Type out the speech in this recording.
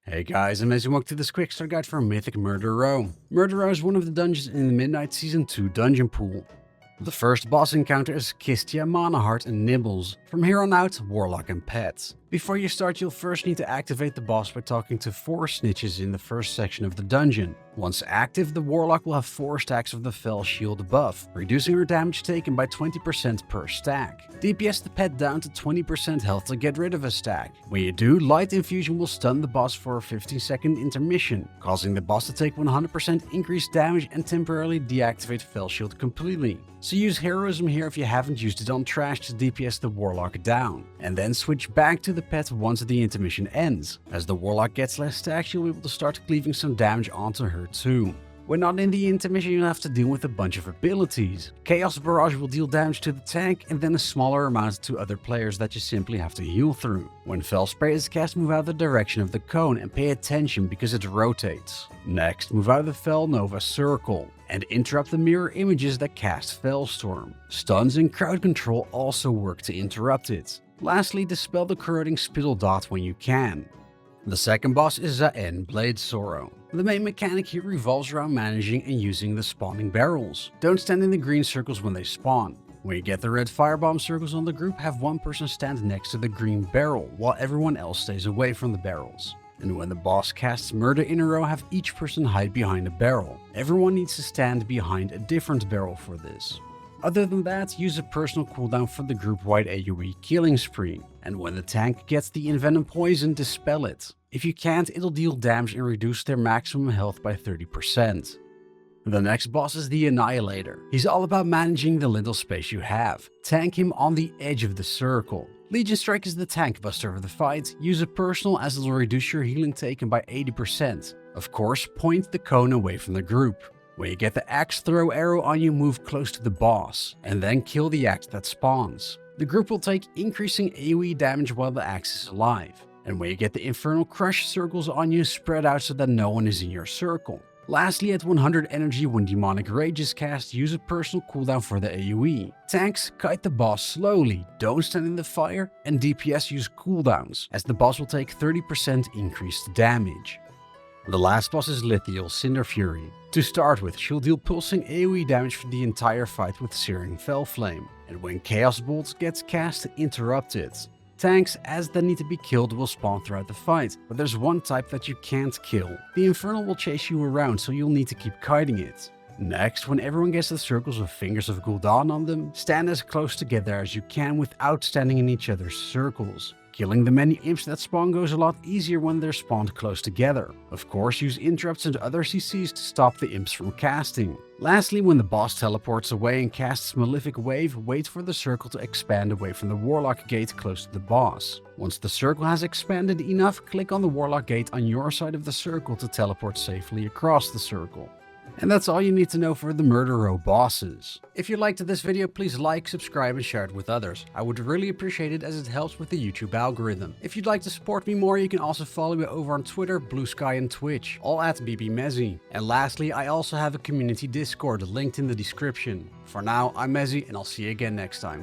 Hey guys, I'm welcome to this quick start guide for Mythic Murder Row. Murder Row is one of the dungeons in the Midnight Season 2 dungeon pool. The first boss encounter is Kystia Manaheart and Nibbles. From here on out, Warlock and Pets. Before you start, you'll first need to activate the boss by talking to 4 snitches in the first section of the dungeon. Once active, the Warlock will have 4 stacks of the Fell Shield buff, reducing her damage taken by 20% per stack. DPS the pet down to 20% health to get rid of a stack. When you do, Light Infusion will stun the boss for a 15-second intermission, causing the boss to take 100% increased damage and temporarily deactivate Fell Shield completely. So use Heroism here if you haven't used it on Trash to DPS the Warlock down, and then switch back to the pet once the intermission ends. As the Warlock gets less stacks, you'll be able to start cleaving some damage onto her too. When not in the intermission, you'll have to deal with a bunch of abilities. Chaos Barrage will deal damage to the tank, and then a smaller amount to other players that you simply have to heal through. When Fell Spray is cast, move out the direction of the cone and pay attention because it rotates. Next, move out of the Fell Nova circle, and interrupt the mirror images that cast Fellstorm. Stuns and crowd control also work to interrupt it. Lastly, dispel the corroding spittle dot when you can. The second boss is Zaen Bladesorrow. The main mechanic here revolves around managing and using the spawning barrels. Don't stand in the green circles when they spawn. When you get the red firebomb circles on the group, have one person stand next to the green barrel, while everyone else stays away from the barrels. And when the boss casts Murder in a row, have each person hide behind a barrel. Everyone needs to stand behind a different barrel for this. Other than that, use a personal cooldown for the group-wide AoE killing spree, and when the tank gets the envenom poison, dispel it. If you can't, it'll deal damage and reduce their maximum health by 30%. The next boss is the Annihilator. He's all about managing the little space you have. Tank him on the edge of the circle. Legion Strike is the tank buster of the fight. Use a personal as it'll reduce your healing taken by 80%. Of course, point the cone away from the group. When you get the axe throw arrow on you, move close to the boss, and then kill the axe that spawns. The group will take increasing AoE damage while the axe is alive. And when you get the Infernal Crush circles on you, spread out so that no one is in your circle. Lastly, at 100 energy when Demonic Rage is cast, use a personal cooldown for the AoE. Tanks, kite the boss slowly, don't stand in the fire, and DPS use cooldowns, as the boss will take 30% increased damage. The last boss is Lithiel Cinderfury. To start with, she'll deal pulsing AoE damage for the entire fight with Searing Fell Flame, and when Chaos Bolt gets cast, interrupt it. Tanks, as they need to be killed, will spawn throughout the fight, but there's one type that you can't kill. The Infernal will chase you around, so you'll need to keep kiting it. Next, when everyone gets the circles with Fingers of Gul'dan on them, stand as close together as you can without standing in each other's circles. Killing the many imps that spawn goes a lot easier when they're spawned close together. Of course, use interrupts and other CCs to stop the imps from casting. Lastly, when the boss teleports away and casts Malefic Wave, wait for the circle to expand away from the Warlock gate close to the boss. Once the circle has expanded enough, click on the Warlock gate on your side of the circle to teleport safely across the circle. And that's all you need to know for the Murder Row bosses. If you liked this video, please like, subscribe, and share it with others. I would really appreciate it as it helps with the YouTube algorithm. If you'd like to support me more, you can also follow me over on Twitter, Blue Sky, and Twitch, all at BBMezzy. And lastly, I also have a community Discord linked in the description. For now, I'm Mezzy, and I'll see you again next time.